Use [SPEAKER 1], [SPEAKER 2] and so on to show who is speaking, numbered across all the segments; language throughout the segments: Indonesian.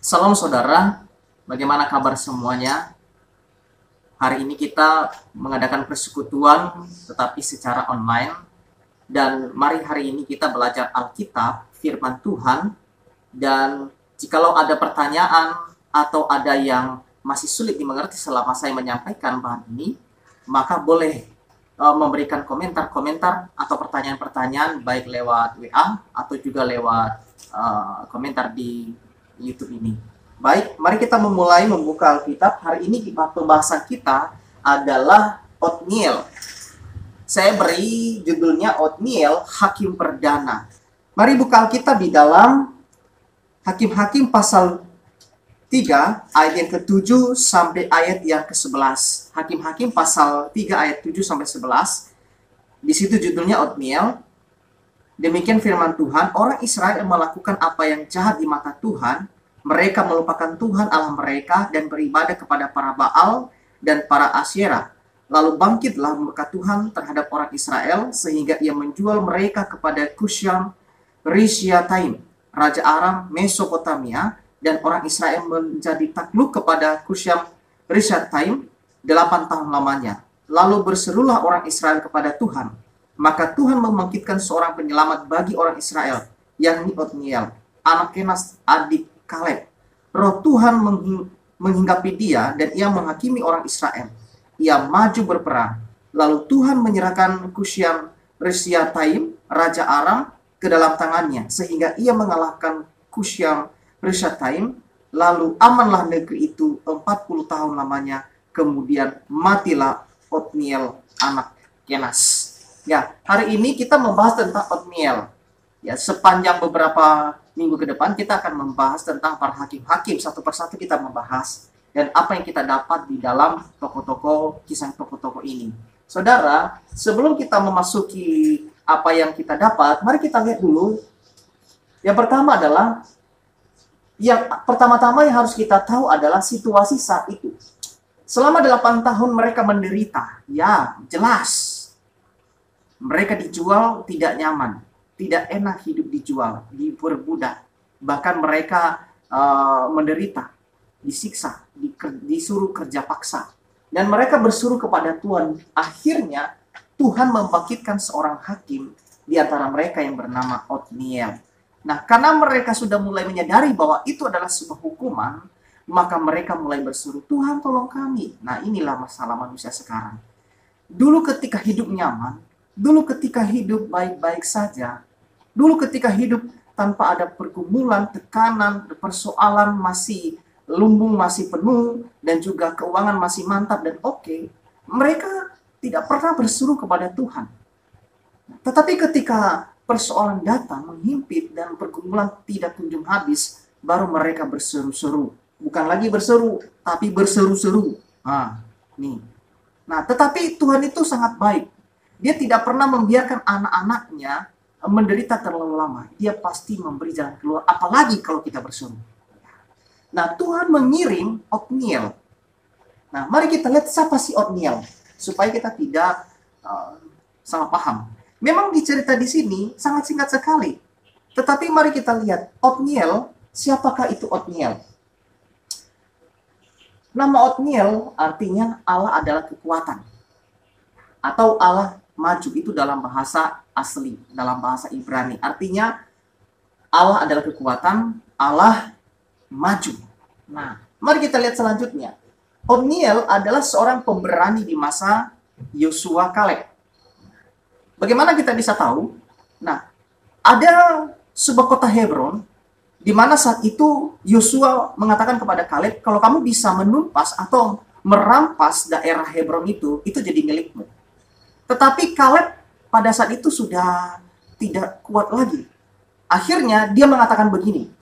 [SPEAKER 1] Salam saudara, bagaimana kabar semuanya? Hari ini kita mengadakan persekutuan tetapi secara online. Dan mari hari ini kita belajar Alkitab, firman Tuhan. Dan jikalau ada pertanyaan atau ada yang masih sulit dimengerti selama saya menyampaikan bahan ini, maka boleh memberikan komentar-komentar atau pertanyaan-pertanyaan baik lewat WA atau juga lewat komentar di YouTube ini. Baik, mari kita memulai membuka Alkitab. Hari ini pembahasan kita adalah Otniel. Saya beri judulnya Otniel, Hakim Perdana. Mari buka Alkitab di dalam Hakim-Hakim pasal 3 ayat yang ke-7 sampai ayat yang ke-11. Hakim-Hakim pasal 3 ayat 7 sampai 11. Di situ judulnya Otniel. Demikian firman Tuhan, orang Israel melakukan apa yang jahat di mata Tuhan. Mereka melupakan Tuhan Allah mereka dan beribadah kepada para Baal dan para Asyera. Lalu bangkitlah murka Tuhan terhadap orang Israel sehingga ia menjual mereka kepada Kusyam Rishyataim, Raja Aram Mesopotamia, dan orang Israel menjadi takluk kepada Kusyam Rishyataim 8 tahun lamanya. Lalu berserulah orang Israel kepada Tuhan. Maka Tuhan membangkitkan seorang penyelamat bagi orang Israel, yakni Otniel, anak Kenas, adik Kaleb. Roh Tuhan menghinggapi dia dan ia menghakimi orang Israel. Ia maju berperang. Lalu Tuhan menyerahkan Kusyam Rishyataim, Raja Aram, ke dalam tangannya, sehingga ia mengalahkan Kusyam Rishyataim. Lalu amanlah negeri itu 40 tahun lamanya. Kemudian matilah Otniel, anak Kenas. Ya, hari ini kita membahas tentang Otniel. Ya, sepanjang beberapa minggu ke depan kita akan membahas tentang para hakim-hakim. Satu persatu kita membahas dan apa yang kita dapat di dalam tokoh-tokoh, kisah tokoh-tokoh ini. Saudara, sebelum kita memasuki apa yang kita dapat, mari kita lihat dulu. Yang pertama adalah, yang pertama-tama yang harus kita tahu adalah situasi saat itu. Selama 8 tahun mereka menderita. Ya, jelas. Mereka dijual tidak nyaman, tidak enak hidup dijual, diperbudak. Bahkan mereka menderita, disiksa, disuruh kerja paksa. Dan mereka bersuruh kepada Tuhan. Akhirnya Tuhan membangkitkan seorang hakim di antara mereka yang bernama Otniel. Nah, karena mereka sudah mulai menyadari bahwa itu adalah sebuah hukuman, maka mereka mulai bersuruh, Tuhan tolong kami. Nah, inilah masalah manusia sekarang. Dulu ketika hidup nyaman, dulu ketika hidup baik-baik saja, dulu ketika hidup tanpa ada pergumulan, tekanan, persoalan masih lumbung, masih penuh, dan juga keuangan masih mantap dan oke, mereka tidak pernah berseru kepada Tuhan. Tetapi ketika persoalan datang, menghimpit, dan pergumulan tidak kunjung habis, baru mereka berseru-seru. Bukan lagi berseru, tapi berseru-seru. Nah, tetapi Tuhan itu sangat baik. Dia tidak pernah membiarkan anak-anaknya menderita terlalu lama. Dia pasti memberi jalan keluar, apalagi kalau kita berseru. Nah, Tuhan mengirim Otniel. Nah, mari kita lihat siapa sih Otniel, supaya kita tidak salah paham. Memang dicerita di sini sangat singkat sekali. Tetapi mari kita lihat Otniel, siapakah itu Otniel? Nama Otniel artinya Allah adalah kekuatan. Atau Allah maju, itu dalam bahasa asli, dalam bahasa Ibrani. Artinya Allah adalah kekuatan, Allah maju. Nah, mari kita lihat selanjutnya. Otniel adalah seorang pemberani di masa Yosua Kaleb. Bagaimana kita bisa tahu? Nah, ada sebuah kota Hebron, di mana saat itu Yosua mengatakan kepada Kaleb, kalau kamu bisa menumpas atau merampas daerah Hebron itu jadi milikmu. Tetapi Kaleb pada saat itu sudah tidak kuat lagi. Akhirnya dia mengatakan begini,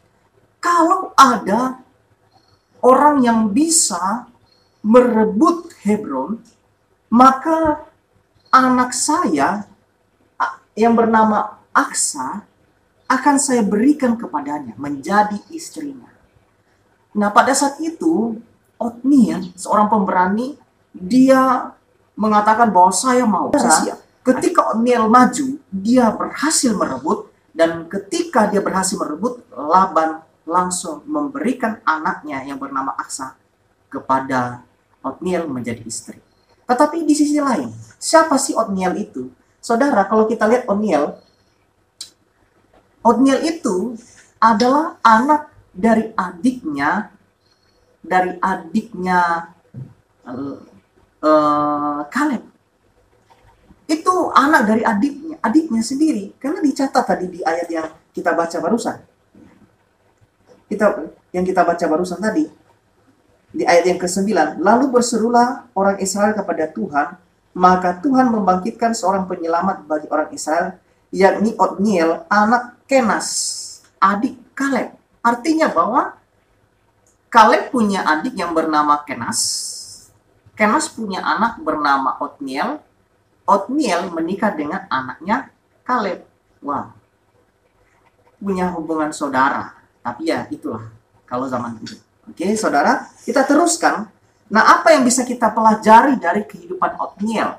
[SPEAKER 1] kalau ada orang yang bisa merebut Hebron, maka anak saya yang bernama Aksa akan saya berikan kepadanya menjadi istrinya. Nah, pada saat itu Otniel, seorang pemberani, dia mengatakan bahwa saya mau, saya siap. Ketika Otniel maju, dia berhasil merebut, dan ketika dia berhasil merebut, Laban langsung memberikan anaknya yang bernama Aksa kepada Othniel menjadi istri. Tetapi di sisi lain, siapa sih Othniel itu? Saudara, kalau kita lihat Othniel itu adalah anak dari adiknya Kaleb. Itu anak dari adiknya sendiri, karena dicatat tadi di ayat yang kita baca barusan. Kita baca barusan tadi, di ayat yang ke-9, lalu berserulah orang Israel kepada Tuhan, maka Tuhan membangkitkan seorang penyelamat bagi orang Israel, yakni Othniel, anak Kenas, adik Kaleb. Artinya bahwa Kaleb punya adik yang bernama Kenas, Kenas punya anak bernama Othniel, Othniel menikah dengan anaknya Kaleb. Wah, punya hubungan saudara. Tapi ya itulah kalau zaman dulu. Oke, saudara, kita teruskan. Nah, apa yang bisa kita pelajari dari kehidupan Othniel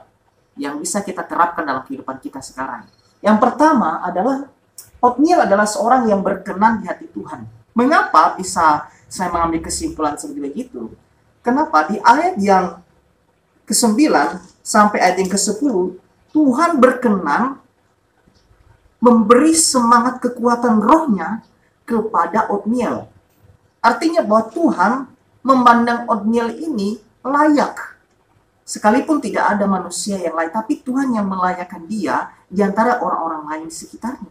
[SPEAKER 1] yang bisa kita terapkan dalam kehidupan kita sekarang? Yang pertama adalah Othniel adalah seorang yang berkenan di hati Tuhan. Mengapa bisa saya mengambil kesimpulan seperti begitu? Kenapa? Di ayat yang ke-9 sampai ayat yang ke-10, Tuhan berkenan memberi semangat kekuatan rohnya kepada Othniel. Artinya bahwa Tuhan memandang Othniel ini layak. Sekalipun tidak ada manusia yang lain, tapi Tuhan yang melayakkan dia di antara orang-orang lain di sekitarnya.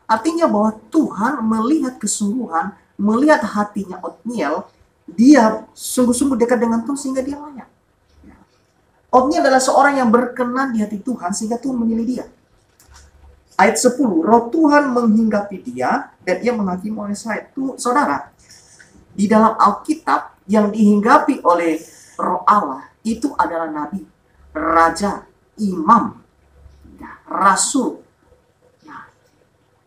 [SPEAKER 1] Artinya bahwa Tuhan melihat kesungguhan, melihat hatinya Othniel, dia sungguh-sungguh dekat dengan Tuhan sehingga dia layak. Othniel adalah seorang yang berkenan di hati Tuhan sehingga Tuhan memilih dia. Ayat 10, roh Tuhan menghinggapi dia dan ia menghakimi oleh saya. Tuh, saudara, di dalam Alkitab yang dihinggapi oleh roh Allah itu adalah nabi, raja, imam, rasul.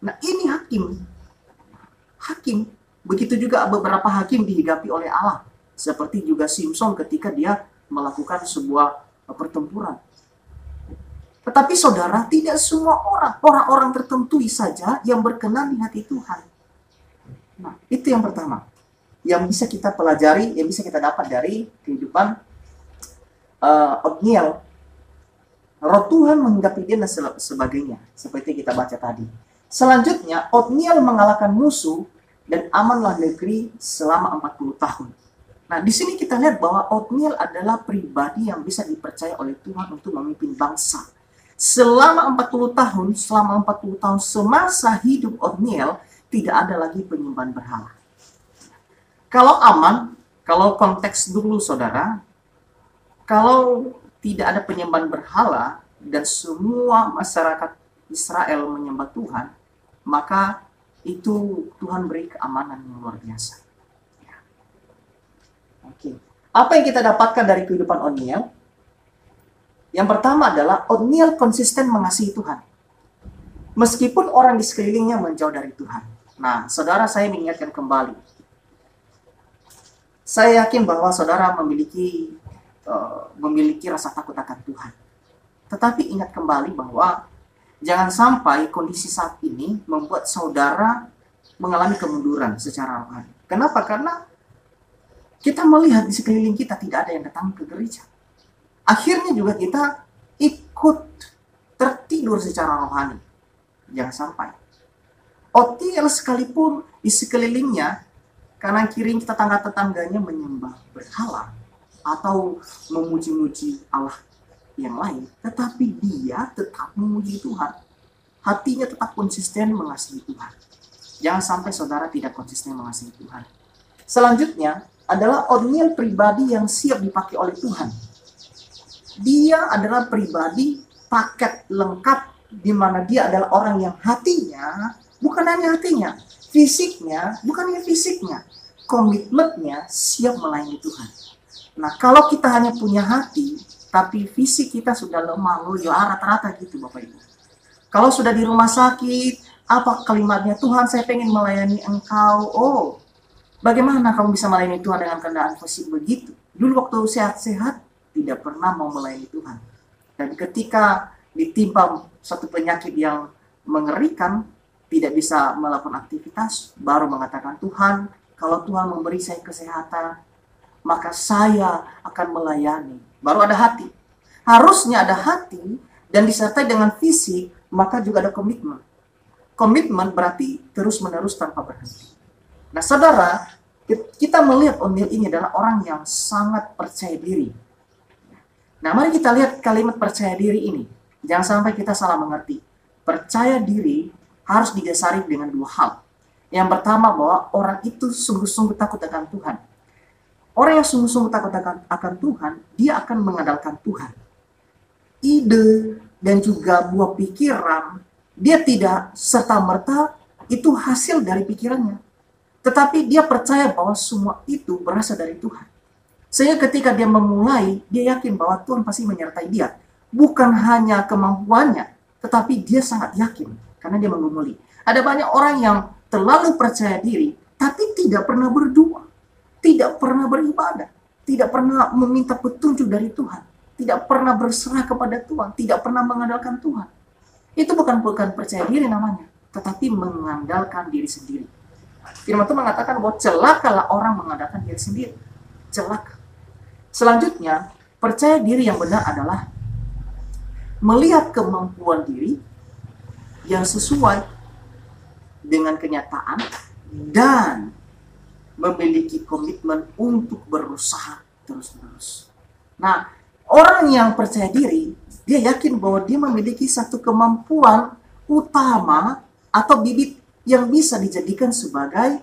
[SPEAKER 1] Nah, ini hakim. Begitu juga beberapa hakim dihinggapi oleh Allah. Seperti juga Simpson ketika dia melakukan sebuah pertempuran. Tetapi saudara, tidak semua orang tertentu saja yang berkenan di hati Tuhan. Nah, itu yang pertama. Yang bisa kita pelajari, yang bisa kita dapat dari kehidupan Othniel. Roh Tuhan menghinggapi dia dan sebagainya. Seperti kita baca tadi. Selanjutnya, Othniel mengalahkan musuh dan amanlah negeri selama 40 tahun. Nah, di sini kita lihat bahwa Othniel adalah pribadi yang bisa dipercaya oleh Tuhan untuk memimpin bangsa. Selama 40 tahun semasa hidup Othniel, tidak ada lagi penyembahan berhala. Kalau aman, kalau konteks dulu saudara, kalau tidak ada penyembahan berhala dan semua masyarakat Israel menyembah Tuhan, maka itu Tuhan beri keamanan yang luar biasa. Oke. Apa yang kita dapatkan dari kehidupan Othniel? Yang pertama adalah Othniel konsisten mengasihi Tuhan. Meskipun orang di sekelilingnya menjauh dari Tuhan. Nah, saudara, saya mengingatkan kembali. Saya yakin bahwa saudara memiliki rasa takut akan Tuhan. Tetapi ingat kembali bahwa jangan sampai kondisi saat ini membuat saudara mengalami kemunduran secara rohani. Kenapa? Karena kita melihat di sekeliling kita tidak ada yang datang ke gereja. Akhirnya juga kita ikut tertidur secara rohani. Jangan sampai. Othniel sekalipun di sekelilingnya, kanan kiri tetangga-tetangganya menyembah berhala atau memuji-muji Allah yang lain, tetapi dia tetap memuji Tuhan. Hatinya tetap konsisten mengasihi Tuhan. Jangan sampai saudara tidak konsisten mengasihi Tuhan. Selanjutnya adalah Othniel pribadi yang siap dipakai oleh Tuhan. Dia adalah pribadi paket lengkap di mana dia adalah orang yang hatinya, bukan hanya hatinya, fisiknya, bukan hanya fisiknya, komitmennya siap melayani Tuhan. Nah, kalau kita hanya punya hati, tapi fisik kita sudah lemah, loyo, rata-rata gitu Bapak Ibu. Kalau sudah di rumah sakit, apa kalimatnya? Tuhan, saya pengen melayani Engkau. Oh, bagaimana kamu bisa melayani Tuhan dengan keadaan fisik begitu? Dulu waktu sehat-sehat, tidak pernah mau melayani Tuhan. Dan ketika ditimpa satu penyakit yang mengerikan, tidak bisa melakukan aktivitas, baru mengatakan, Tuhan, kalau Tuhan memberi saya kesehatan, maka saya akan melayani. Baru ada hati. Harusnya ada hati dan disertai dengan fisik, maka juga ada komitmen. Komitmen berarti terus-menerus tanpa berhenti. Nah, saudara, kita melihat O'Neil ini adalah orang yang sangat percaya diri. Nah, mari kita lihat kalimat percaya diri ini. Jangan sampai kita salah mengerti. Percaya diri harus didasari dengan dua hal. Yang pertama, bahwa orang itu sungguh-sungguh takut akan Tuhan. Orang yang sungguh-sungguh takut akan Tuhan, dia akan mengandalkan Tuhan. Ide dan juga buah pikiran, dia tidak serta-merta itu hasil dari pikirannya. Tetapi dia percaya bahwa semua itu berasal dari Tuhan. Sehingga ketika dia memulai, dia yakin bahwa Tuhan pasti menyertai dia. Bukan hanya kemampuannya, tetapi dia sangat yakin karena dia menggumuli. Ada banyak orang yang terlalu percaya diri, tapi tidak pernah berdoa, tidak pernah beribadah, tidak pernah meminta petunjuk dari Tuhan, tidak pernah berserah kepada Tuhan, tidak pernah mengandalkan Tuhan. Itu bukan percaya diri namanya, tetapi mengandalkan diri sendiri. Firman Tuhan mengatakan bahwa celakalah orang mengandalkan diri sendiri. Celaka. Selanjutnya, percaya diri yang benar adalah melihat kemampuan diri yang sesuai dengan kenyataan dan memiliki komitmen untuk berusaha terus-menerus. Nah, orang yang percaya diri, dia yakin bahwa dia memiliki satu kemampuan utama atau bibit yang bisa dijadikan sebagai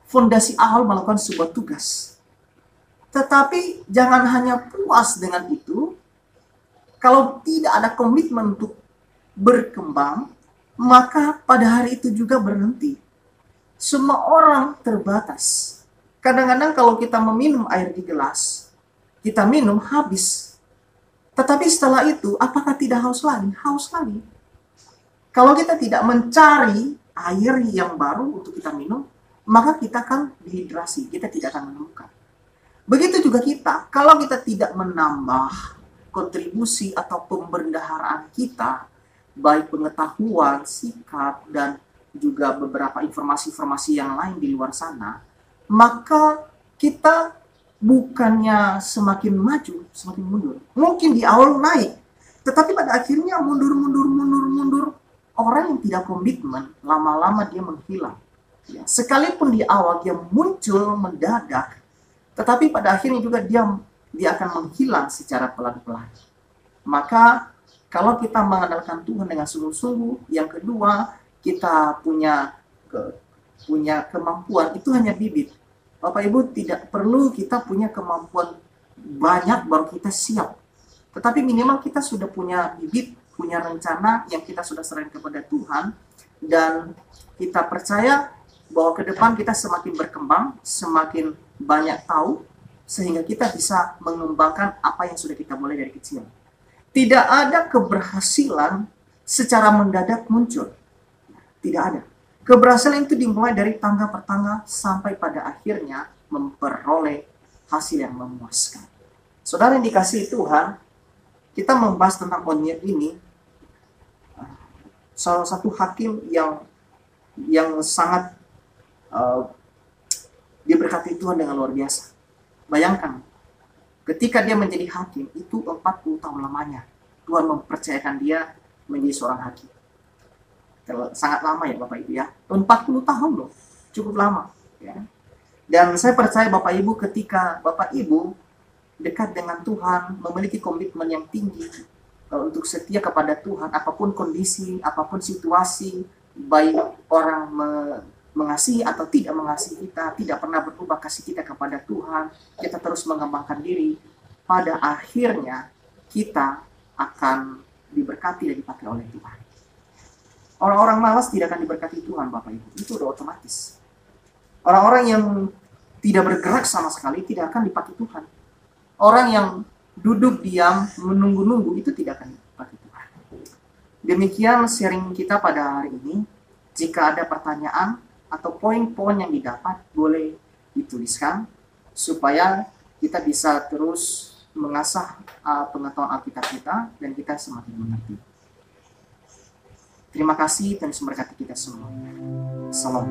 [SPEAKER 1] fondasi awal melakukan sebuah tugas. Tetapi jangan hanya puas dengan itu. Kalau tidak ada komitmen untuk berkembang, maka pada hari itu juga berhenti. Semua orang terbatas. Kadang-kadang kalau kita meminum air di gelas, kita minum habis. Tetapi setelah itu, apakah tidak haus lagi? Haus lagi. Kalau kita tidak mencari air yang baru untuk kita minum, maka kita akan dehidrasi, kita tidak akan menemukan. Begitu juga kita, kalau kita tidak menambah kontribusi atau pembendaharaan kita, baik pengetahuan, sikap, dan juga beberapa informasi-informasi yang lain di luar sana, maka kita bukannya semakin maju, semakin mundur. Mungkin di awal naik, tetapi pada akhirnya mundur. Orang yang tidak komitmen, lama-lama dia menghilang. Ya, sekalipun di awal dia muncul mendadak, tetapi pada akhirnya juga dia akan menghilang secara pelan-pelan. Maka kalau kita mengandalkan Tuhan dengan sungguh-sungguh, yang kedua kita punya kemampuan, itu hanya bibit. Bapak Ibu, tidak perlu kita punya kemampuan banyak baru kita siap. Tetapi minimal kita sudah punya bibit, punya rencana yang kita sudah serahkan kepada Tuhan, dan kita percaya bahwa ke depan kita semakin berkembang, semakin banyak tahu, sehingga kita bisa mengembangkan apa yang sudah kita mulai dari kecil. Tidak ada keberhasilan secara mendadak muncul. Tidak ada. Keberhasilan itu dimulai dari tangga per tangga sampai pada akhirnya memperoleh hasil yang memuaskan. Saudara yang dikasihi Tuhan, kita membahas tentang O'Neil ini, salah satu hakim yang sangat diberkati Tuhan dengan luar biasa. Bayangkan, ketika dia menjadi hakim, itu 40 tahun lamanya Tuhan mempercayakan dia menjadi seorang hakim. Sangat lama ya Bapak Ibu ya. 40 tahun loh, cukup lama ya. Dan saya percaya Bapak Ibu, ketika Bapak Ibu dekat dengan Tuhan, memiliki komitmen yang tinggi untuk setia kepada Tuhan, apapun kondisi, apapun situasi, baik orang mengasihi atau tidak mengasihi kita, tidak pernah berubah kasih kita kepada Tuhan, kita terus mengembangkan diri, pada akhirnya kita akan diberkati dan dipakai oleh Tuhan. Orang-orang malas tidak akan diberkati Tuhan, Bapak Ibu. Itu udah otomatis. Orang-orang yang tidak bergerak sama sekali tidak akan dipakai Tuhan. Orang yang duduk diam, menunggu-nunggu, itu tidak akan dipakai Tuhan. Demikian sharing kita pada hari ini. Jika ada pertanyaan atau poin-poin yang didapat, boleh dituliskan supaya kita bisa terus mengasah pengetahuan Alkitab kita dan kita semakin mengerti. Terima kasih, Tuhan Yesus memberkati kita semua. Salam.